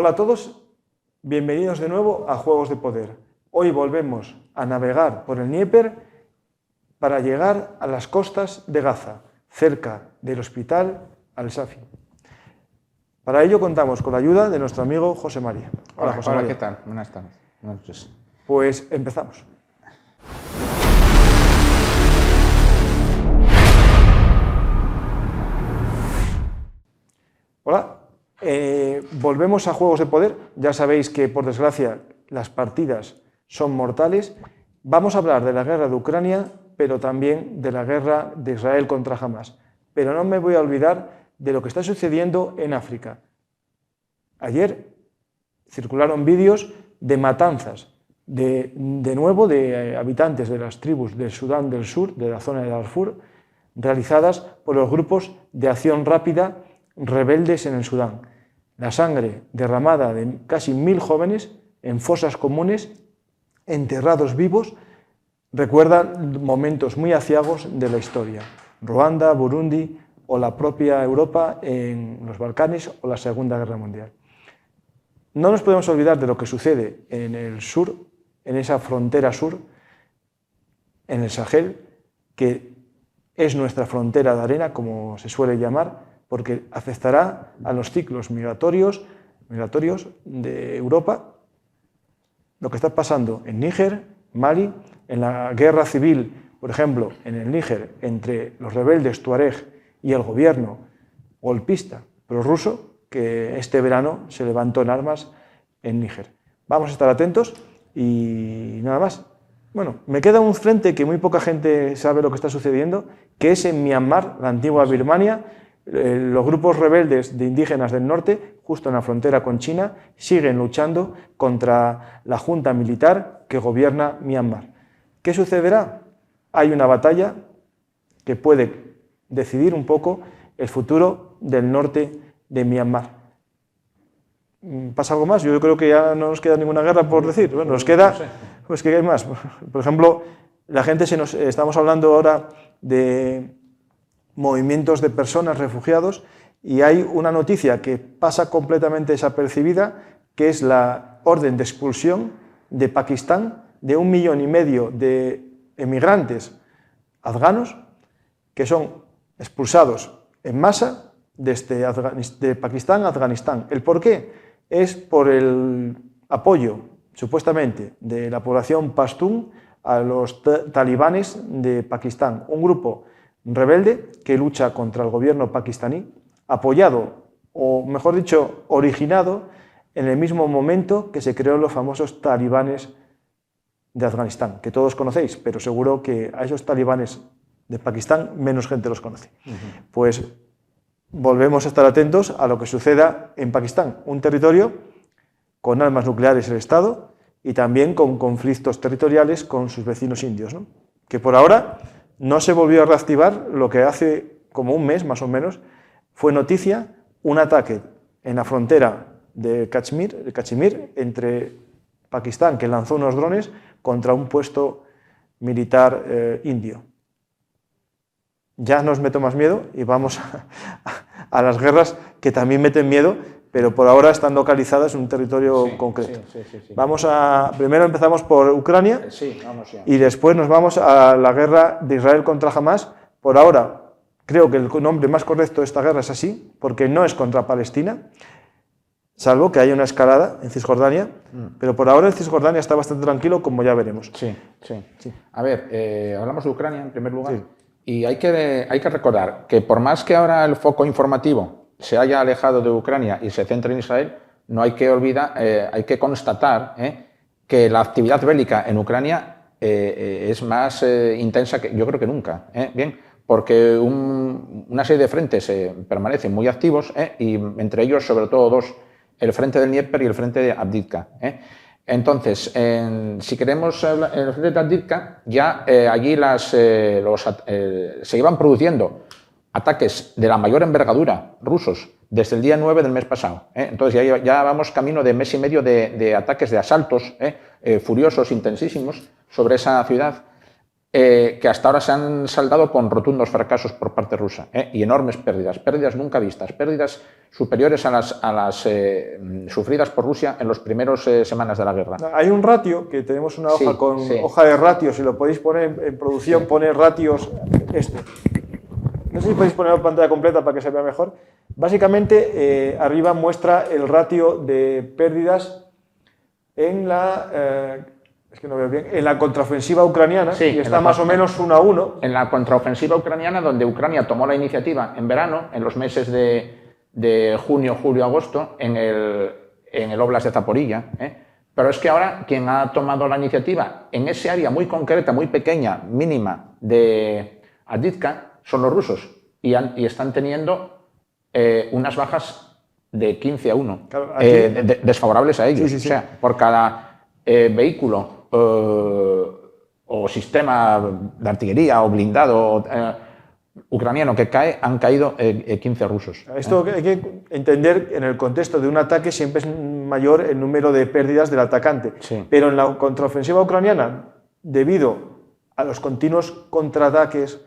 Hola a todos, bienvenidos de nuevo a Juegos de Poder. Hoy volvemos a navegar por el Dnieper para llegar a las costas de Gaza, cerca del hospital Al-Safi. Para ello contamos con la ayuda de nuestro amigo José María. Hola, José María. ¿Qué tal? Buenas tardes. Buenas noches. Pues empezamos. Hola, volvemos a Juegos de Poder. Ya sabéis que, por desgracia, las partidas son mortales. Vamos a hablar de la guerra de Ucrania, pero también de la guerra de Israel contra Hamás. Pero no me voy a olvidar de lo que está sucediendo en África. Ayer circularon vídeos de matanzas, de nuevo, de habitantes de las tribus del Sudán del Sur, de la zona de Darfur, realizadas por los grupos de acción rápida rebeldes en el Sudán. La sangre derramada de casi 1000 jóvenes en fosas comunes, enterrados vivos, recuerda momentos muy aciagos de la historia. Ruanda, Burundi o la propia Europa en los Balcanes o la Segunda Guerra Mundial. No nos podemos olvidar de lo que sucede en el sur, en esa frontera sur, en el Sahel, que es nuestra frontera de arena, como se suele llamar, porque afectará a los ciclos migratorios de Europa. Lo que está pasando en Níger, Mali, en la guerra civil, por ejemplo, en el Níger, entre los rebeldes tuareg y el gobierno golpista prorruso, que este verano se levantó en armas en Níger. Vamos a estar atentos y nada más. Bueno, me queda un frente que muy poca gente sabe lo que está sucediendo, que es en Myanmar, la antigua Birmania. Los grupos rebeldes de indígenas del norte, justo en la frontera con China, siguen luchando contra la junta militar que gobierna Myanmar. ¿Qué sucederá? Hay una batalla que puede decidir un poco el futuro del norte de Myanmar. ¿Pasa algo más? Yo creo que ya no nos queda ninguna guerra por decir. Bueno, nos queda, pues que hay más. Por ejemplo, la gente estamos hablando ahora de movimientos de personas refugiados y hay una noticia que pasa completamente desapercibida, que es la orden de expulsión de Pakistán de 1,5 millones de emigrantes afganos que son expulsados en masa de Pakistán a Afganistán. ¿El por qué? Es por el apoyo, supuestamente, de la población pastún a los talibanes de Pakistán, un grupo rebelde que lucha contra el gobierno pakistaní, apoyado, o mejor dicho, originado en el mismo momento que se crearon los famosos talibanes de Afganistán, que todos conocéis, pero seguro que a esos talibanes de Pakistán menos gente los conoce. Pues volvemos a estar atentos a lo que suceda en Pakistán, un territorio con armas nucleares el Estado y también con conflictos territoriales con sus vecinos indios, ¿no? Que por ahora no se volvió a reactivar lo que hace como un mes, más o menos, fue noticia un ataque en la frontera de Cachemir entre Pakistán, que lanzó unos drones contra un puesto militar indio. Ya nos meto más miedo y vamos a las guerras que también meten miedo, pero por ahora están localizadas en un territorio concreto. Sí. Primero empezamos por Ucrania y después nos vamos a la guerra de Israel contra Hamás. Por ahora, creo que el nombre más correcto de esta guerra es así, porque no es contra Palestina, salvo que haya una escalada en Cisjordania, pero por ahora en Cisjordania está bastante tranquilo, como ya veremos. Sí. A ver, hablamos de Ucrania en primer lugar, y hay que recordar que por más que ahora el foco informativo se haya alejado de Ucrania y se centre en Israel, no hay que olvidar, hay que constatar que la actividad bélica en Ucrania es más intensa que yo creo que nunca. Bien, porque una serie de frentes permanecen muy activos y entre ellos sobre todo dos, el frente del Dnieper y el frente de Avdiivka. Entonces, si queremos hablar en el frente de Avdiivka, ya allí se iban produciendo ataques de la mayor envergadura rusos desde el día 9 del mes pasado. Entonces ya vamos camino de mes y medio de ataques, de asaltos furiosos, intensísimos sobre esa ciudad. que hasta ahora se han saldado con rotundos fracasos por parte rusa, y enormes pérdidas nunca vistas, pérdidas superiores a las sufridas por Rusia en las primeras semanas de la guerra. Hay un ratio, que tenemos una hoja con hoja de ratios, si lo podéis poner en producción, pone ratios, no sé si podéis poner la pantalla completa para que se vea mejor. Básicamente, arriba muestra el ratio de pérdidas en la... es que no veo bien, en la contraofensiva ucraniana, y está más o menos 1-1. En la contraofensiva ucraniana, donde Ucrania tomó la iniciativa en verano, en los meses de junio, julio, agosto, en el Oblast de Zaporilla. Pero es que ahora quien ha tomado la iniciativa en ese área muy concreta, muy pequeña, mínima, de Avdiivka, son los rusos, y están teniendo unas bajas de 15-1, claro, aquí, desfavorables a ellos. Sí. O sea, por cada vehículo o sistema de artillería o blindado ucraniano que cae, han caído 15 rusos. Esto hay que entender en el contexto de un ataque, siempre es mayor el número de pérdidas del atacante. Sí. Pero en la contraofensiva ucraniana, debido a los continuos contraataques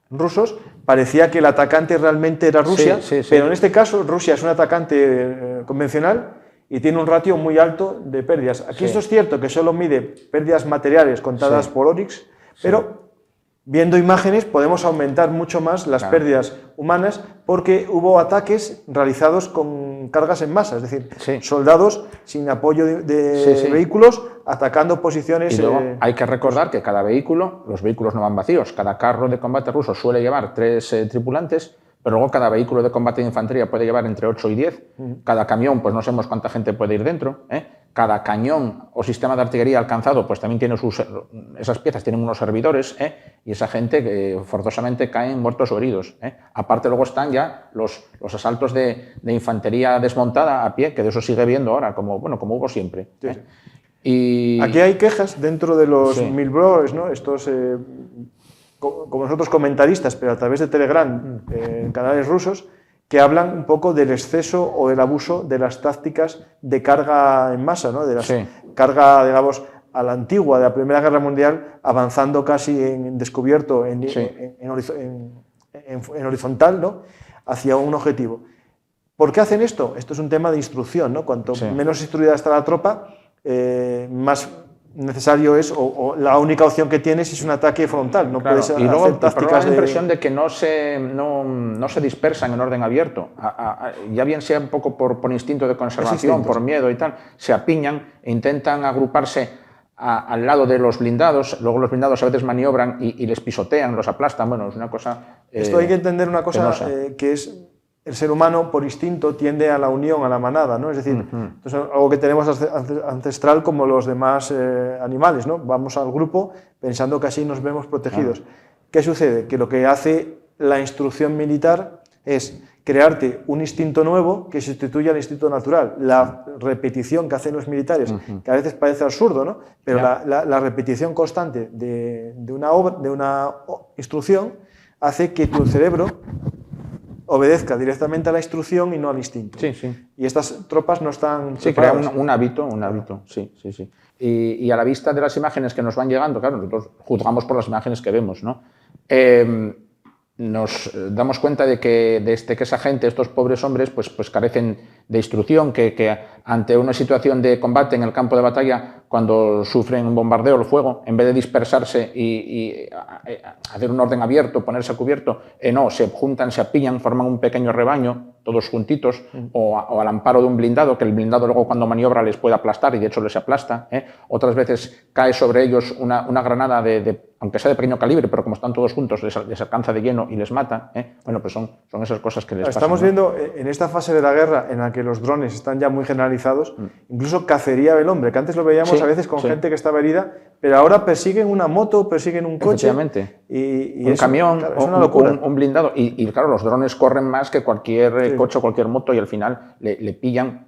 rusos, parecía que el atacante realmente era Rusia, pero en este caso Rusia es un atacante convencional y tiene un ratio muy alto de pérdidas. Aquí esto es cierto que solo mide pérdidas materiales contadas por Oryx, pero viendo imágenes podemos aumentar mucho más las pérdidas humanas, porque hubo ataques realizados con cargas en masa, es decir, soldados sin apoyo de vehículos atacando posiciones. Y luego hay que recordar que cada vehículo, los vehículos no van vacíos, cada carro de combate ruso suele llevar 3 tripulantes, pero luego cada vehículo de combate de infantería puede llevar entre 8 y 10, cada camión, pues no sabemos cuánta gente puede ir dentro, cada cañón o sistema de artillería alcanzado, pues también tiene esas piezas tienen unos servidores, y esa gente que forzosamente caen muertos o heridos. Aparte luego están ya los asaltos de infantería desmontada a pie, que de eso sigue viendo ahora, como hubo siempre. Y aquí hay quejas dentro de los Milbroes, ¿no? Estos, como nosotros comentaristas, pero a través de Telegram, en canales rusos, que hablan un poco del exceso o del abuso de las tácticas de carga en masa, ¿no? De la carga, digamos, a la antigua de la Primera Guerra Mundial, avanzando casi en descubierto, en horizontal, ¿no? Hacia un objetivo. ¿Por qué hacen esto? Esto es un tema de instrucción, ¿no? Cuanto menos instruida está la tropa, más necesario es, o la única opción que tienes es un ataque frontal. No puedes y luego hacer tácticas da la impresión de que no se dispersan en orden abierto, ya bien sea un poco por instinto de conservación, por miedo y tal, se apiñan e intentan agruparse al lado de los blindados. Luego los blindados a veces maniobran y les pisotean, los aplastan. Bueno, es una cosa esto hay que entender una cosa que es: el ser humano por instinto tiende a la unión, a la manada, ¿no? Es decir, esto es algo que tenemos ancestral como los demás animales, ¿no? Vamos al grupo pensando que así nos vemos protegidos. ¿Qué sucede? Que lo que hace la instrucción militar es crearte un instinto nuevo que sustituya al instinto natural. La repetición que hacen los militares, que a veces parece absurdo, ¿no? Pero la repetición constante de una instrucción hace que tu cerebro obedezca directamente a la instrucción y no al instinto. Y estas tropas no están preparadas. Crea un hábito, sí. Y a la vista de las imágenes que nos van llegando, claro, nosotros juzgamos por las imágenes que vemos, ¿no? Nos damos cuenta de que esa gente, estos pobres hombres, pues carecen de instrucción, que ante una situación de combate en el campo de batalla, cuando sufren un bombardeo o el fuego, en vez de dispersarse y hacer un orden abierto, ponerse a cubierto, no, se juntan, se apiñan, forman un pequeño rebaño, todos juntitos, o al amparo de un blindado, que el blindado luego cuando maniobra les puede aplastar, y de hecho les aplasta. Otras veces cae sobre ellos una granada aunque sea de pequeño calibre, pero como están todos juntos, les alcanza de lleno y les mata. Bueno, pues son esas cosas que les pasan. Estamos viendo en esta fase de la guerra en la que los drones están ya muy generalizados, incluso cacería del hombre, que antes lo veíamos a veces con gente que estaba herida, pero ahora persiguen una moto, persiguen un coche. Y un camión, claro, es una locura. Un blindado. Y claro, los drones corren más que cualquier coche o cualquier moto, y al final le pillan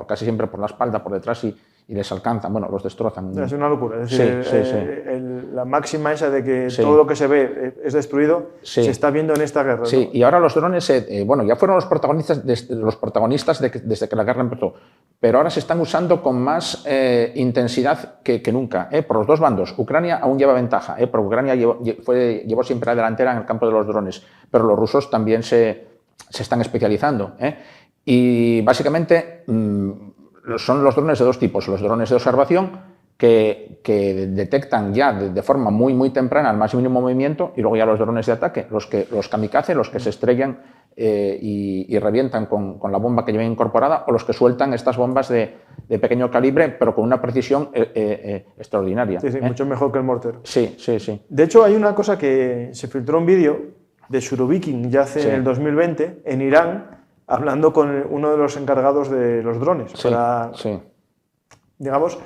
casi siempre por la espalda, por detrás, y les alcanzan, bueno, los destrozan. Es una locura. Es decir, la máxima esa de que todo lo que se ve es destruido se está viendo en esta guerra. Sí, ¿no? Y ahora los drones, bueno, ya fueron los protagonistas desde que la guerra empezó, pero ahora se están usando con más intensidad que nunca, por los dos bandos. Ucrania aún lleva ventaja, porque Ucrania llevó siempre la delantera en el campo de los drones, pero los rusos también se están especializando. Y básicamente son los drones de dos tipos, los drones de observación que detectan ya de forma muy temprana el más mínimo movimiento, y luego ya los drones de ataque, los kamikaze, los que se estrellan y revientan con la bomba que llevan incorporada, o los que sueltan estas bombas de pequeño calibre, pero con una precisión extraordinaria. Sí, mucho mejor que el mortero. Sí. De hecho, hay una cosa que se filtró un vídeo de Surovikin ya en el 2020 en Irán, hablando con uno de los encargados de los drones, para, digamos,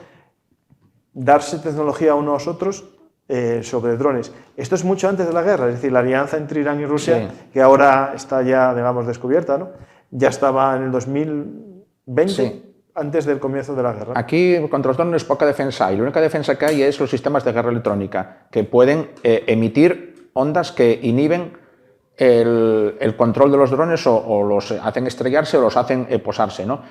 darse tecnología a unos otros sobre drones. Esto es mucho antes de la guerra, es decir, la alianza entre Irán y Rusia, que ahora está ya, digamos, descubierta, ¿no? Ya estaba en el 2020, antes del comienzo de la guerra. Aquí contra los drones poca defensa hay. La única defensa que hay es los sistemas de guerra electrónica, que pueden emitir ondas que inhiben el control de los drones o los hacen estrellarse o los hacen posarse, ¿no?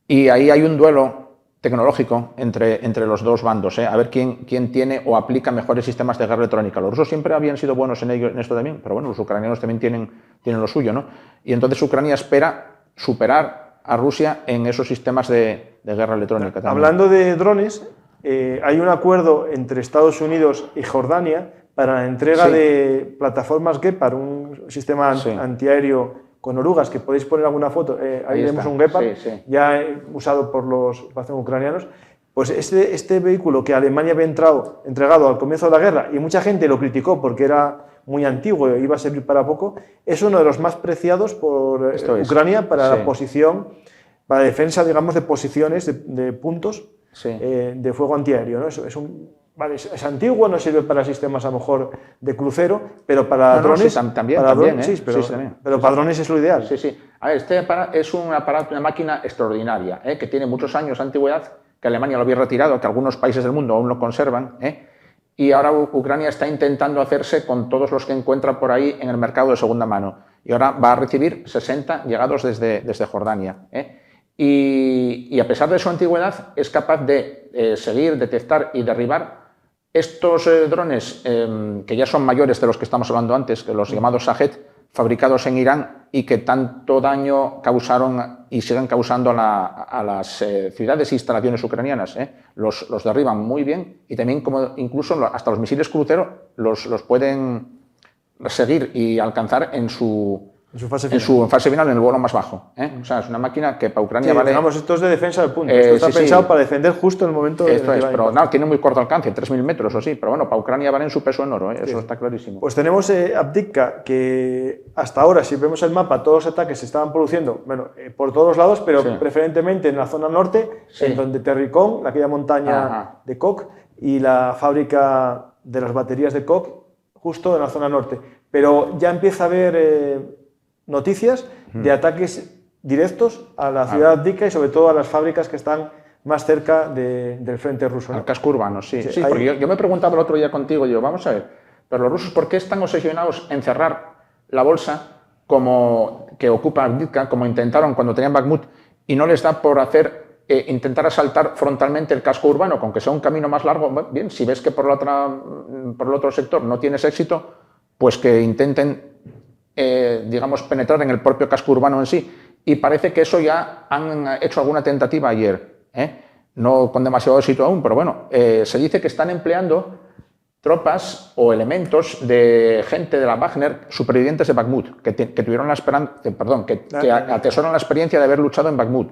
Y ahí hay un duelo tecnológico entre los dos bandos, a ver quién tiene o aplica mejores sistemas de guerra electrónica. Los rusos siempre habían sido buenos en esto también, pero bueno, los ucranianos también tienen lo suyo, ¿no? Y entonces Ucrania espera superar a Rusia en esos sistemas de guerra electrónica también. Hablando de drones, hay un acuerdo entre Estados Unidos y Jordania para la entrega de plataformas Gepard, un sistema antiaéreo con orugas, que podéis poner alguna foto. Ahí vemos un Gepard, ya usado por los ucranianos. Pues este vehículo que Alemania había entregado al comienzo de la guerra, y mucha gente lo criticó porque era muy antiguo e iba a servir para poco, es uno de los más preciados por Ucrania para la posición, para la defensa, digamos, de posiciones, de puntos de fuego antiaéreo, ¿no? Es antiguo, no sirve para sistemas a lo mejor de crucero, pero para drones... También, pero para drones es lo ideal. A ver, este es una máquina extraordinaria, que tiene muchos años de antigüedad, que Alemania lo había retirado, que algunos países del mundo aún lo conservan, y ahora Ucrania está intentando hacerse con todos los que encuentra por ahí en el mercado de segunda mano. Y ahora va a recibir 60 llegados desde Jordania. Y a pesar de su antigüedad, es capaz de seguir, detectar y derribar estos drones que ya son mayores de los que estamos hablando antes, que los llamados Shahed, fabricados en Irán y que tanto daño causaron y siguen causando a las ciudades e instalaciones ucranianas. Los derriban muy bien, y también incluso hasta los misiles crucero los pueden seguir y alcanzar en su fase final, en el vuelo más bajo. O sea, es una máquina que para Ucrania vale... Digamos, esto es de defensa del punto. Esto está pensado para defender justo en el momento... Esto es, pero no, tiene muy corto alcance, 3.000 metros o sí, pero bueno, para Ucrania vale en su peso en oro, eso está clarísimo. Pues tenemos Avdiivka, que hasta ahora, si vemos el mapa, todos los ataques se estaban produciendo, bueno, por todos lados, pero preferentemente en la zona norte, en donde Terricón, aquella montaña de Koch, y la fábrica de las baterías de Koch, justo en la zona norte. Pero ya empieza a haber... noticias de ataques directos a la ciudad de Avdiivka y sobre todo a las fábricas que están más cerca del frente ruso, ¿no? Al casco urbano, sí, porque yo me preguntaba el otro día contigo, vamos a ver, pero los rusos, ¿por qué están obsesionados en cerrar la bolsa que ocupa Avdiivka, como intentaron cuando tenían Bakhmut, y no les da por intentar asaltar frontalmente el casco urbano, aunque sea un camino más largo? Bien, si ves que por el otro sector no tienes éxito, pues que intenten digamos, penetrar en el propio casco urbano en sí, y parece que eso ya han hecho alguna tentativa ayer, no con demasiado éxito aún, pero bueno, se dice que están empleando tropas o elementos de gente de la Wagner, supervivientes de Bakhmut, que tuvieron la esperanza, que atesoran la experiencia de haber luchado en Bakhmut,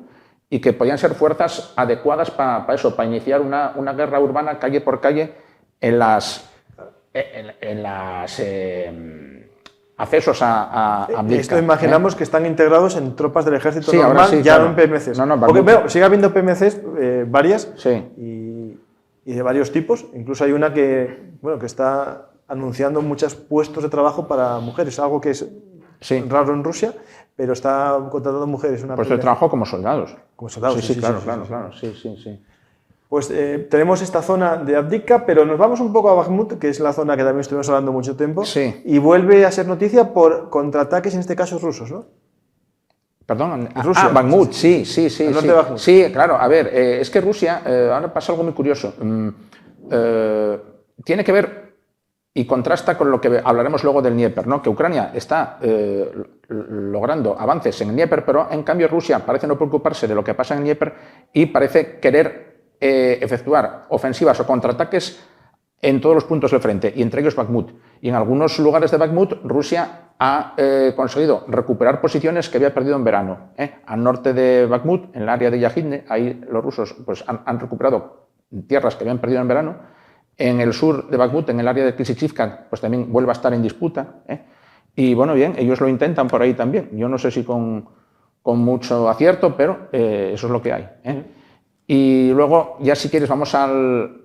y que podían ser fuerzas adecuadas para iniciar una guerra urbana calle por calle en las accesos a Avdiivka. Esto imaginamos que están integrados en tropas del ejército normal, ya no en PMCs. Porque sigue habiendo PMCs, varias, y de varios tipos. Incluso hay una que está anunciando muchos puestos de trabajo para mujeres, algo que es raro en Rusia, pero está contratando mujeres. Puestos de trabajo como soldados. Como soldados, claro. Pues tenemos esta zona de Avdiivka, pero nos vamos un poco a Bakhmut, que es la zona que también estuvimos hablando mucho tiempo, Sí. y vuelve a ser noticia por contraataques, en este caso rusos, ¿no? Perdón, Rusia. Bakhmut, sí. El norte de Bakhmut. Sí, claro, a ver, es que Rusia, ahora pasa algo muy curioso, tiene que ver y contrasta con lo que hablaremos luego del Dnieper, ¿no? Que Ucrania está logrando avances en el Dnieper, pero en cambio Rusia parece no preocuparse de lo que pasa en el Dnieper y parece querer efectuar ofensivas o contraataques en todos los puntos del frente, y entre ellos Bakhmut. Y en algunos lugares de Bakhmut, Rusia ha conseguido recuperar posiciones que había perdido en verano. Al norte de Bakhmut, en el área de Yajidne, ahí los rusos pues, han recuperado tierras que habían perdido en verano. En el sur de Bakhmut, en el área de Klishchiivka, pues también vuelve a estar en disputa. Y bueno, bien, ellos lo intentan por ahí también. Yo no sé si con mucho acierto, pero eso es lo que hay. Y luego, ya si quieres, vamos al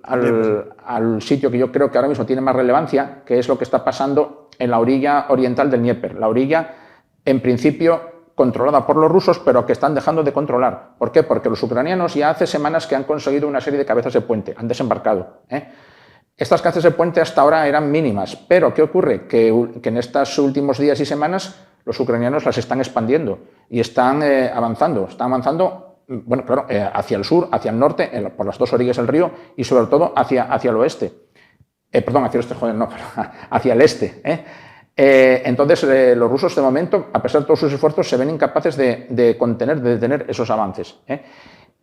sitio que yo creo que ahora mismo tiene más relevancia, que es lo que está pasando en la orilla oriental del Dnieper. La orilla, en principio, controlada por los rusos, pero que están dejando de controlar. ¿Por qué? Porque los ucranianos ya hace semanas que han conseguido una serie de cabezas de puente, han desembarcado. Estas cabezas de puente hasta ahora eran mínimas, pero ¿qué ocurre? Que en estos últimos días y semanas los ucranianos las están expandiendo y están avanzando. Están avanzando, bueno, claro, hacia el sur, hacia el norte, por las dos orillas del río y sobre todo hacia el oeste. Perdón, hacia el oeste, joder, no, pero hacia el este. Entonces, los rusos de momento, a pesar de todos sus esfuerzos, se ven incapaces de detener esos avances.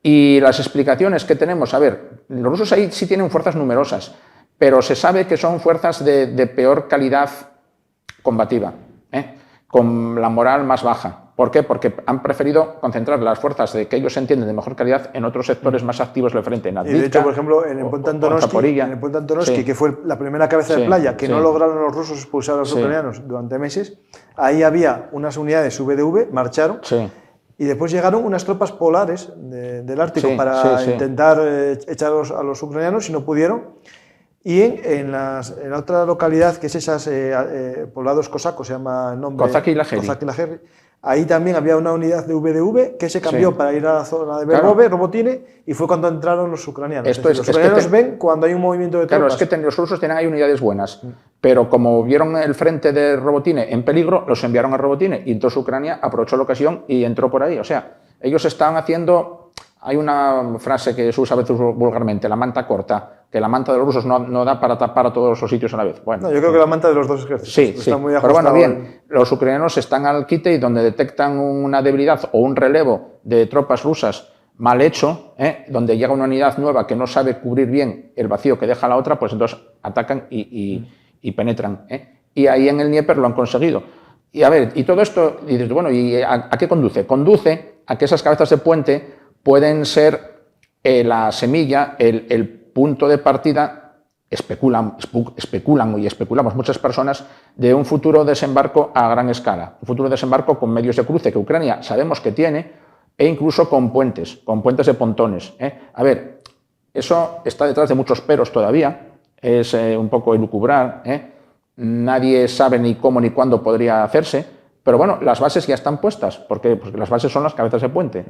Y las explicaciones que tenemos, a ver, los rusos ahí sí tienen fuerzas numerosas, pero se sabe que son fuerzas de peor calidad combativa, con la moral más baja. ¿Por qué? Porque han preferido concentrar las fuerzas que ellos entienden de mejor calidad en otros sectores más activos del frente. En Avdiivka, y de hecho, por ejemplo, en el Puente Antonovsky, sí, que fue la primera cabeza de playa que no lograron los rusos expulsar a los ucranianos durante meses, ahí había unas unidades VDV, marcharon, y después llegaron unas tropas polares del Ártico para intentar echar a los ucranianos y no pudieron. Y en la otra localidad, que es esas poblados cosacos, se llama el nombre... Kozaki y Lajerri. Ahí también había una unidad de VDV que se cambió para ir a la zona de Bergove, Robotine, y fue cuando entraron los ucranianos. Los ucranianos ven cuando hay un movimiento de tropas. Claro, es que los rusos tienen ahí unidades buenas, pero como vieron el frente de Robotine en peligro, los enviaron a Robotine, y entonces Ucrania aprovechó la ocasión y entró por ahí. O sea, ellos están haciendo... Hay una frase que se usa a veces vulgarmente, la manta corta, que la manta de los rusos no da para tapar a todos los sitios a la vez. Bueno, no, yo creo que la manta de los dos ejércitos. Sí, está muy pero bueno, bien, los ucranianos están al quite y donde detectan una debilidad o un relevo de tropas rusas mal hecho, donde llega una unidad nueva que no sabe cubrir bien el vacío que deja la otra, pues entonces atacan y penetran. Y ahí en el Dnieper lo han conseguido. Y a ver, y todo esto, y dices, bueno, ¿y a qué conduce? Conduce a que esas cabezas de puente pueden ser la semilla, el punto de partida, especulan y especulamos muchas personas, de un futuro desembarco a gran escala, un futuro desembarco con medios de cruce que Ucrania sabemos que tiene, e incluso con puentes de pontones. A ver, eso está detrás de muchos peros todavía, es un poco elucubrar, nadie sabe ni cómo ni cuándo podría hacerse. Pero bueno, las bases ya están puestas, porque las bases son las cabezas de puente.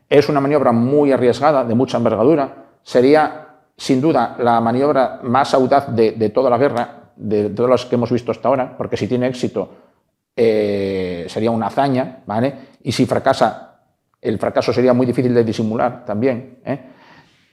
Es una maniobra muy arriesgada, de mucha envergadura. Sería, sin duda, la maniobra más audaz de toda la guerra, de todas las que hemos visto hasta ahora, porque si tiene éxito sería una hazaña, ¿vale? Y si fracasa, el fracaso sería muy difícil de disimular también.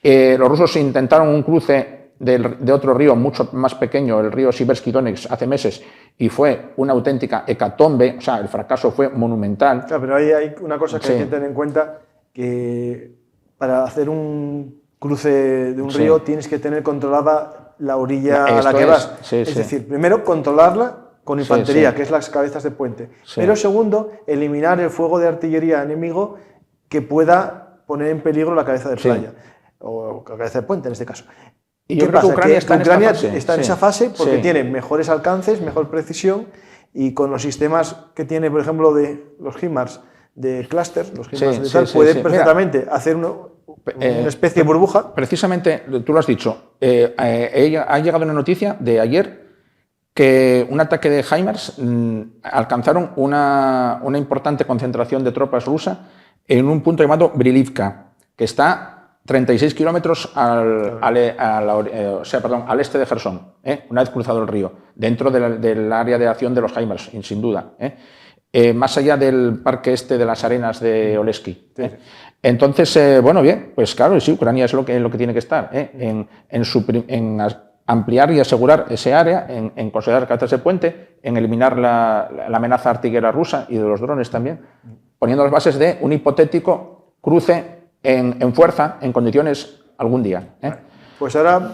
Los rusos intentaron un cruce de otro río mucho más pequeño, el río Siversky Donetsk, hace meses, y fue una auténtica hecatombe, o sea, el fracaso fue monumental. Claro, pero ahí hay una cosa que hay que tener en cuenta, que para hacer un cruce de un río tienes que tener controlada la orilla a la que vas. Es decir, primero controlarla con infantería, que es las cabezas de puente. Pero segundo, eliminar el fuego de artillería enemigo que pueda poner en peligro la cabeza de playa, o la cabeza de puente en este caso. Y yo creo que Ucrania está en esa fase porque tiene mejores alcances, mejor precisión, y con los sistemas que tiene, por ejemplo, de los HIMARS de clúster, los HIMARS de tal, puede perfectamente hacer una especie de burbuja. Precisamente, tú lo has dicho, ha llegado una noticia de ayer que un ataque de HIMARS alcanzaron una importante concentración de tropas rusas en un punto llamado Brilivka, que está 36 kilómetros al este de Jersón, una vez cruzado el río, dentro del área de acción de los HIMARS, sin duda. Más allá del parque este de las arenas de Oleski. Entonces, bueno, bien, pues claro, sí, Ucrania es lo que tiene que estar, en ampliar y asegurar ese área, en considerar que ese puente, en eliminar la amenaza artillera rusa y de los drones también, poniendo las bases de un hipotético cruce en fuerza, en condiciones, algún día. Pues ahora,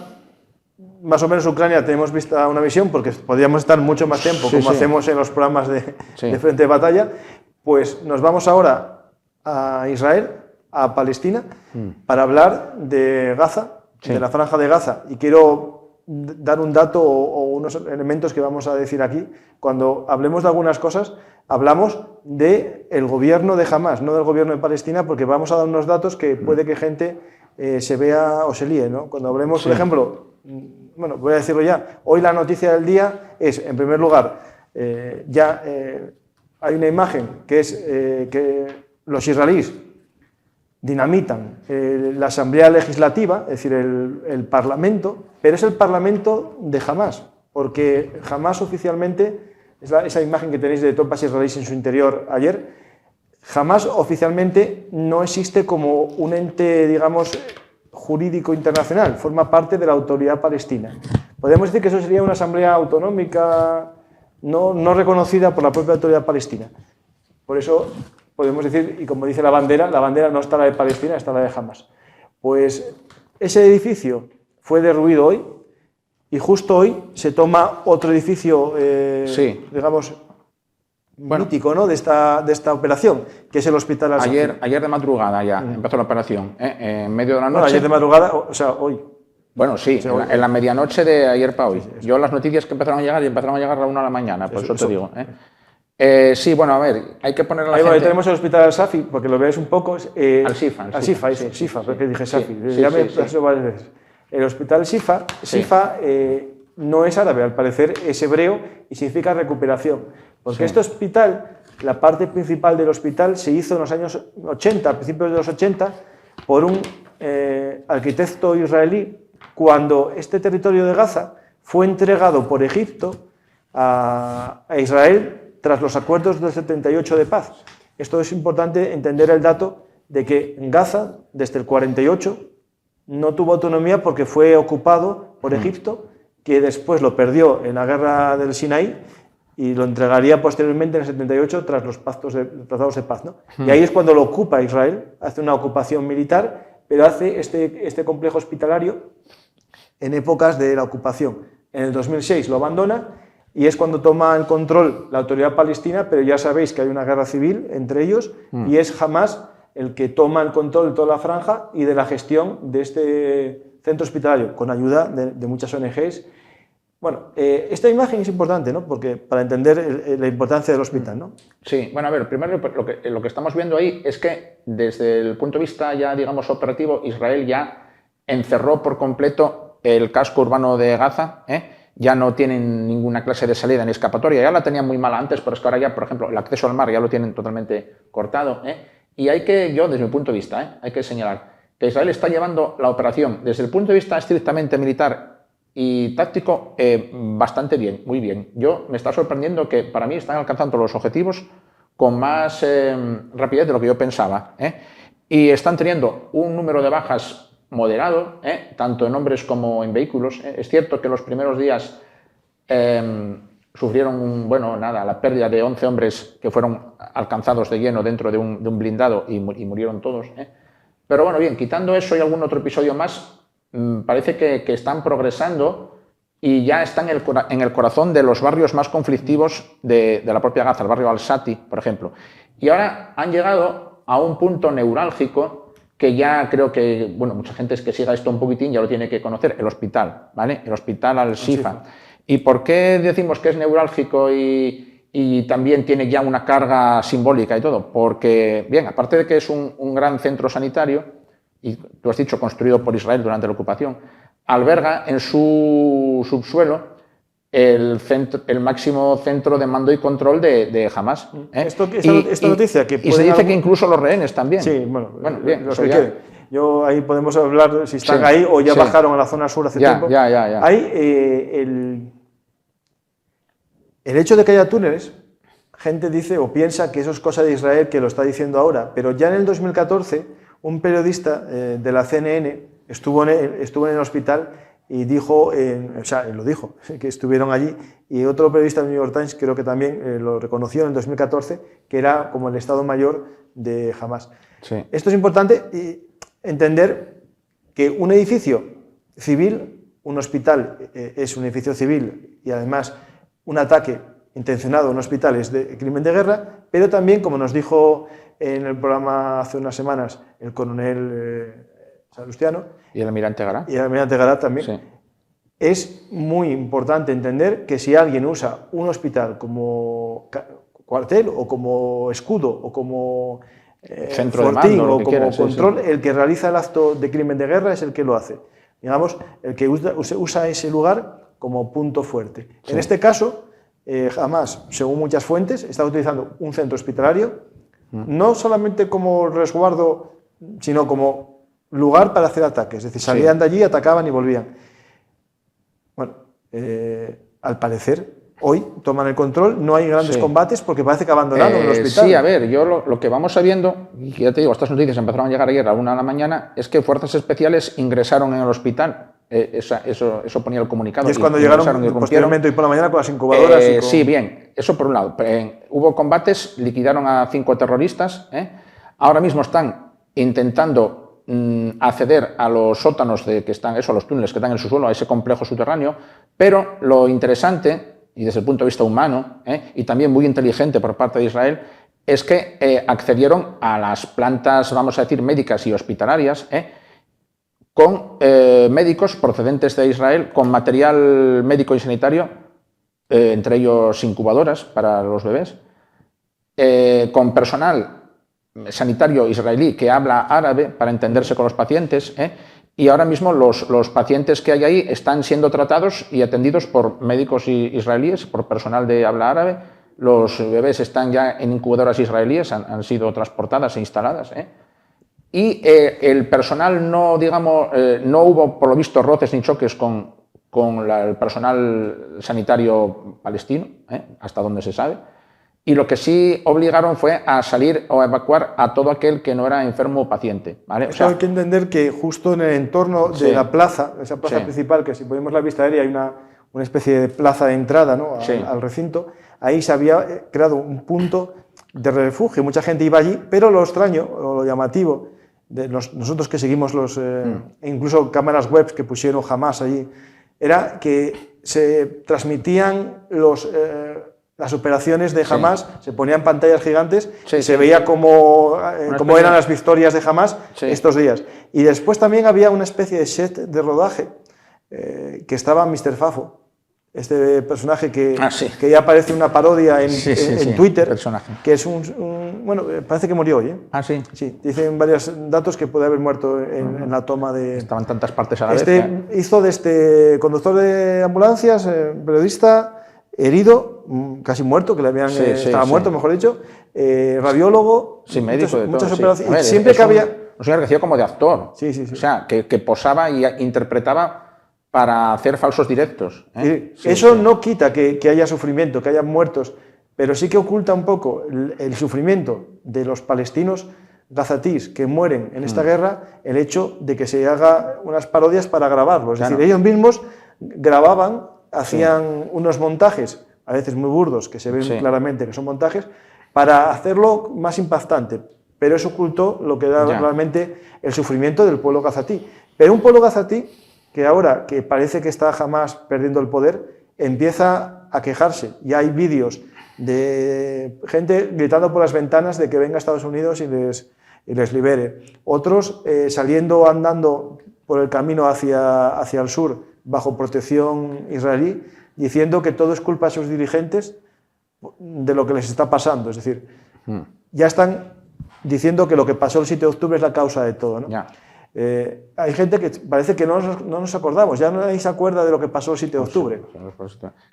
más o menos Ucrania tenemos vista una visión, porque podríamos estar mucho más tiempo, como hacemos en los programas de frente de batalla. Pues nos vamos ahora a Israel, a Palestina, para hablar de Gaza, de la franja de Gaza. Y quiero dar un dato o unos elementos que vamos a decir aquí. Cuando hablemos de algunas cosas, hablamos del gobierno de Hamás, no del gobierno de Palestina, porque vamos a dar unos datos que puede que gente se vea o se líe, ¿no? Cuando hablemos, por ejemplo, bueno, voy a decirlo ya, hoy la noticia del día es, en primer lugar, hay una imagen que es que los israelíes dinamitan la Asamblea Legislativa, es decir, el Parlamento, pero es el Parlamento de Hamás, porque Hamás oficialmente, esa imagen que tenéis de tropas israelíes en su interior ayer, Hamás oficialmente no existe como un ente, digamos, jurídico internacional, forma parte de la autoridad palestina. Podemos decir que eso sería una asamblea autonómica no reconocida por la propia autoridad palestina. Por eso podemos decir, y como dice la bandera no está la de Palestina, está la de Hamás. Pues ese edificio fue derruido hoy, y justo hoy se toma otro edificio, digamos, mítico, ¿no?, de esta operación, que es el Hospital Al-Safi. Ayer de madrugada ya empezó la operación, en medio de la noche. Bueno, ayer de madrugada, o sea, hoy. Bueno, sí, en la medianoche de ayer para hoy. Yo las noticias que empezaron a llegar a la 1 de la mañana, por eso te digo. Sí, bueno, a ver, hay que poner a la gente... Ahí tenemos el Hospital Al-Safi, porque lo veis un poco... Al-Sifa. Al-Sifa, porque dije Safi. Ya me pasó varias veces. El Hospital Sifa no es árabe, al parecer es hebreo y significa recuperación. Porque este hospital, la parte principal del hospital se hizo en los años 80, a principios de los 80, por un arquitecto israelí, cuando este territorio de Gaza fue entregado por Egipto a Israel tras los acuerdos del 78 de paz. Esto es importante entender el dato de que Gaza, desde el 48, no tuvo autonomía porque fue ocupado por Egipto, que después lo perdió en la guerra del Sinaí y lo entregaría posteriormente en el 78 tras los tratados de paz, ¿no? Y ahí es cuando lo ocupa Israel, hace una ocupación militar, pero hace este complejo hospitalario en épocas de la ocupación. En el 2006 lo abandona y es cuando toma el control la autoridad palestina, pero ya sabéis que hay una guerra civil entre ellos y es Hamás el que toma el control de toda la franja y de la gestión de este centro hospitalario, con ayuda de muchas ONGs. Bueno, esta imagen es importante, ¿no?, porque para entender la importancia del hospital, ¿no? Sí, bueno, a ver, primero lo que estamos viendo ahí es que desde el punto de vista ya, digamos, operativo, Israel ya encerró por completo el casco urbano de Gaza, ya no tienen ninguna clase de salida ni escapatoria, ya la tenían muy mala antes, pero es que ahora ya, por ejemplo, el acceso al mar ya lo tienen totalmente cortado, y yo, desde mi punto de vista, hay que señalar que Israel está llevando la operación desde el punto de vista estrictamente militar y táctico bastante bien, muy bien. Me está sorprendiendo que para mí están alcanzando los objetivos con más rapidez de lo que yo pensaba, y están teniendo un número de bajas moderado, tanto en hombres como en vehículos. Es cierto que los primeros días sufrieron la pérdida de 11 hombres que fueron alcanzados de lleno dentro de un blindado y murieron todos. Pero bueno, bien, quitando eso y algún otro episodio más, parece que están progresando y ya están en el corazón de los barrios más conflictivos de la propia Gaza, el barrio Al-Sati, por ejemplo. Y ahora han llegado a un punto neurálgico que ya creo que, mucha gente que siga esto un poquitín ya lo tiene que conocer, el hospital, ¿vale? El Hospital Al-Sifa. ¿Y por qué decimos que es neurálgico y también tiene ya una carga simbólica y todo? Porque, bien, aparte de que es un gran centro sanitario, y tú has dicho construido por Israel durante la ocupación, alberga en su subsuelo el máximo centro de mando y control de Hamás. Esta noticia que y se dice que incluso los rehenes también. Sí, bien, los que queden. Yo ahí podemos hablar si están Sí, ahí o ya sí. bajaron a la zona sur hace tiempo. Ya. Hay el hecho de que haya túneles, gente dice o piensa que eso es cosa de Israel, que lo está diciendo ahora, pero ya en el 2014 un periodista de la CNN estuvo en el hospital y dijo, lo dijo, que estuvieron allí, y otro periodista del New York Times creo que también lo reconoció en el 2014, que era como el Estado Mayor de Hamás. Sí. Esto es importante entender que un edificio civil, un hospital es un edificio civil y además un ataque intencionado a un hospital es de crimen de guerra, pero también, como nos dijo en el programa hace unas semanas el coronel Salustiano y el almirante Garat. Y el almirante Garat también. Sí. Es muy importante entender que si alguien usa un hospital como cuartel o como escudo o como centro fortín de mando, o como quieras, control, sí. el que realiza el acto de crimen de guerra es el que lo hace. Digamos, el que usa ese lugar como punto fuerte. Sí. En este caso, Hamás, según muchas fuentes, está utilizando un centro hospitalario, no solamente como resguardo, sino como lugar para hacer ataques. Es decir, salían de allí, atacaban y volvían. Bueno, al parecer, hoy toman el control, no hay grandes combates porque parece que abandonaron el hospital. Sí, a ver, yo lo que vamos sabiendo, y ya te digo, estas noticias empezaron a llegar ayer a la 1 de la mañana, es que fuerzas especiales ingresaron en el hospital. Eso ponía el comunicado. Y es cuando llegaron posteriormente hoy por la mañana con las incubadoras. Sí, bien, eso por un lado. Hubo combates, liquidaron a 5 terroristas. Ahora mismo están intentando acceder a los sótanos que están, a los túneles que están en el subsuelo, a ese complejo subterráneo, pero lo interesante, y desde el punto de vista humano, y también muy inteligente por parte de Israel, es que accedieron a las plantas, vamos a decir, médicas y hospitalarias, con médicos procedentes de Israel, con material médico y sanitario, entre ellos incubadoras para los bebés, con personal sanitario israelí que habla árabe para entenderse con los pacientes, y ahora mismo los pacientes que hay ahí están siendo tratados y atendidos por médicos israelíes, por personal de habla árabe. Los bebés están ya en incubadoras israelíes, han sido transportadas e instaladas, y el personal no hubo, por lo visto, roces ni choques con el personal sanitario palestino, hasta donde se sabe. Y lo que sí obligaron fue a salir o a evacuar a todo aquel que no era enfermo o paciente, ¿vale? Hay que entender que justo en el entorno de la plaza, esa plaza principal, que si ponemos la vista aérea hay una especie de plaza de entrada, ¿no? al recinto, ahí se había creado un punto de refugio, mucha gente iba allí, pero lo extraño o lo llamativo de nosotros que seguimos incluso cámaras web que pusieron Hamás allí, era que se transmitían las operaciones de Hamás, se ponían pantallas gigantes y se veía cómo eran las victorias de Hamás estos días. Y después también había una especie de set de rodaje que estaba Mr. Fafo, este personaje que ya parece una parodia en Twitter, que es bueno, parece que murió hoy. Sí. Sí, dicen varios datos que puede haber muerto en la toma de... Estaban tantas partes a la vez. Hizo de este conductor de ambulancias, periodista, herido, casi muerto, que le habían estaba muerto, mejor dicho, radiólogo, médico de muchas todo, operaciones. Ver, siempre que había... Un señor que hacía como de actor. Sí. O sea, que posaba y interpretaba para hacer falsos directos. Eso no quita que haya sufrimiento, que haya muertos, pero sí que oculta un poco el sufrimiento de los palestinos gazatíes que mueren en esta guerra, el hecho de que se haga unas parodias para grabarlo. Es decir, ellos mismos grababan, hacían unos montajes, a veces muy burdos, que se ven claramente que son montajes, para hacerlo más impactante. Pero eso ocultó lo que era realmente el sufrimiento del pueblo gazatí. Pero un pueblo gazatí que ahora que parece que está Hamás perdiendo el poder, empieza a quejarse. Ya hay vídeos de gente gritando por las ventanas de que venga a Estados Unidos y les libere. Otros saliendo, andando por el camino hacia el sur, bajo protección israelí, diciendo que todo es culpa de sus dirigentes de lo que les está pasando. Es decir, ya están diciendo que lo que pasó el 7 de octubre es la causa de todo, ¿no? Hay gente que parece que no nos acordamos, ya nadie se acuerda de lo que pasó el 7 de octubre.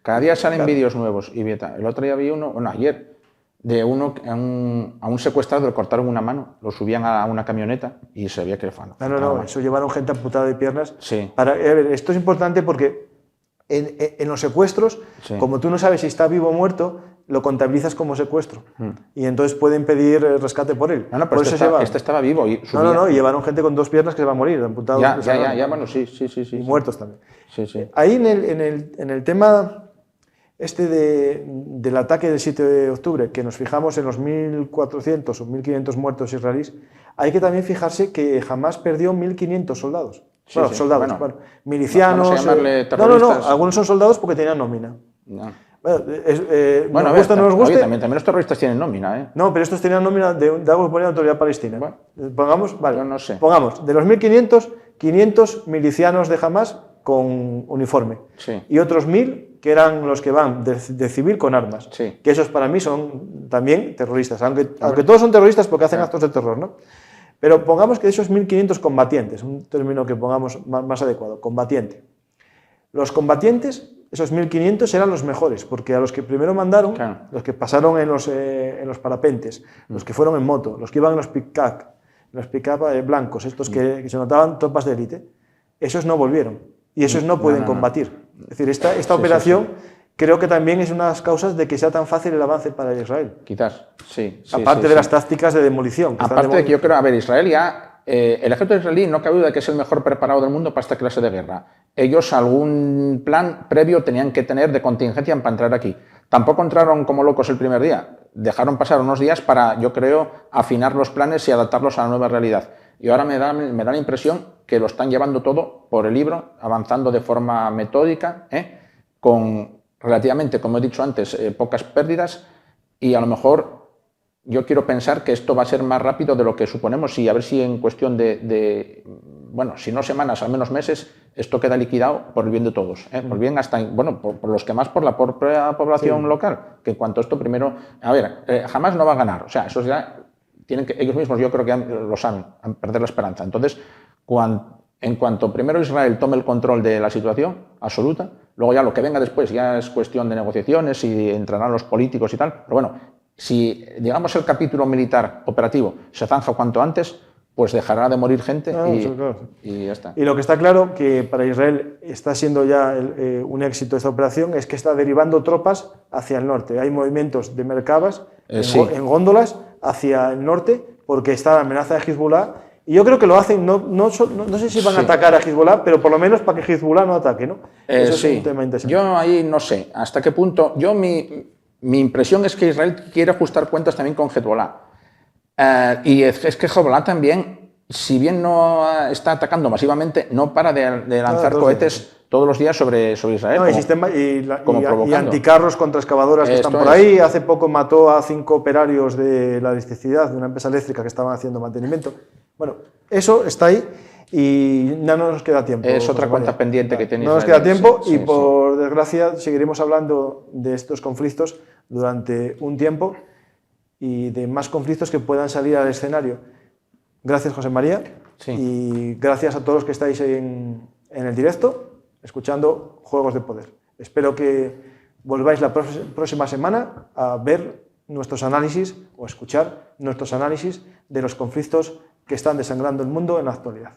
Cada día salen vídeos nuevos, Ibieta. El otro día vi uno, ayer, de uno a un secuestrado le cortaron una mano, lo subían a una camioneta y se veía que le faltaba. No, eso llevaron gente amputada de piernas. Sí. A ver, esto es importante porque en los secuestros, Sí. como tú no sabes si está vivo o muerto, lo contabilizas como secuestro. Y entonces pueden pedir rescate por él. No, pero por este estaba vivo. Y subía. No, y llevaron gente con 2 piernas que se va a morir, amputados. Ya, bueno, sí. Y muertos también. Sí. Ahí en el tema del ataque del 7 de octubre, que nos fijamos en los 1.400 o 1.500 muertos israelíes, hay que también fijarse que Hamás perdió 1.500 soldados. Soldados, milicianos. Vamos a llamarle terroristas. No, algunos son soldados porque tenían nómina. No. Bueno, nos gusta o no nos guste. Oye, también los terroristas tienen nómina, ¿eh? No, pero estos tenían nómina de algo que ponía la autoridad palestina. Bueno, pongamos, vale, yo no sé. Pongamos, de los 1.500, 500 milicianos de Hamás con uniforme. Sí. Y otros 1.000 que eran los que van de civil con armas. Sí. Que esos para mí son también terroristas, aunque todos son terroristas porque hacen actos de terror, ¿no? Pero pongamos que esos 1.500 combatientes, un término que pongamos más adecuado, combatiente. Los combatientes, esos 1.500 eran los mejores, porque a los que primero mandaron, claro, los que pasaron en los parapentes, los que fueron en moto, los que iban en los pick-up blancos, estos que se notaban tropas de élite, esos no volvieron y esos no pueden combatir. Es decir, esta operación creo que también es una de las causas de que sea tan fácil el avance para Israel. Quizás, sí. Aparte de las tácticas de demolición. Aparte de que yo creo, a ver, Israel ya, el ejército israelí no cabe duda de que es el mejor preparado del mundo para esta clase de guerra. Ellos algún plan previo tenían que tener de contingencia para entrar aquí. Tampoco entraron como locos el primer día. Dejaron pasar unos días para, yo creo, afinar los planes y adaptarlos a la nueva realidad. Y ahora me da la impresión que lo están llevando todo por el libro, avanzando de forma metódica, con relativamente, como he dicho antes, pocas pérdidas, y a lo mejor yo quiero pensar que esto va a ser más rápido de lo que suponemos y a ver si en cuestión bueno, si no semanas, al menos meses, esto queda liquidado por el bien de todos, por el bien hasta, bueno, por los que más, por la propia población local, que en cuanto a esto primero, a ver, jamás no va a ganar, o sea, eso ya tienen que, ellos mismos yo creo que lo saben, perder la esperanza. Entonces, en cuanto primero Israel tome el control de la situación absoluta, luego ya lo que venga después ya es cuestión de negociaciones y entrarán los políticos y tal, pero bueno, si digamos el capítulo militar operativo se zanja cuanto antes, pues dejará de morir gente y ya está. Y lo que está claro que para Israel está siendo ya un éxito esta operación es que está derivando tropas hacia el norte. Hay movimientos de merkabas en góndolas hacia el norte porque está la amenaza de Hezbollah. Y yo creo que lo hacen, no sé si van a atacar a Hezbollah, pero por lo menos para que Hezbollah no ataque, ¿no? Eso es un tema interesante. Yo ahí no sé hasta qué punto. Mi impresión es que Israel quiere ajustar cuentas también con Hezbollah. Y es que Hezbollah también, si bien no está atacando masivamente, no para de lanzar cohetes todos los días sobre Israel. No, y anticarros contra excavadoras que están por ahí. Hace poco mató a 5 operarios de la electricidad, de una empresa eléctrica que estaban haciendo mantenimiento. Bueno, eso está ahí y ya no nos queda tiempo. Es otra cuenta pendiente que tiene Israel. No nos queda tiempo y por desgracia seguiremos hablando de estos conflictos durante un tiempo y de más conflictos que puedan salir al escenario. Gracias, José María, y gracias a todos los que estáis en el directo, escuchando Juegos de Poder. Espero que volváis la próxima semana a ver nuestros análisis o escuchar nuestros análisis de los conflictos que están desangrando el mundo en la actualidad.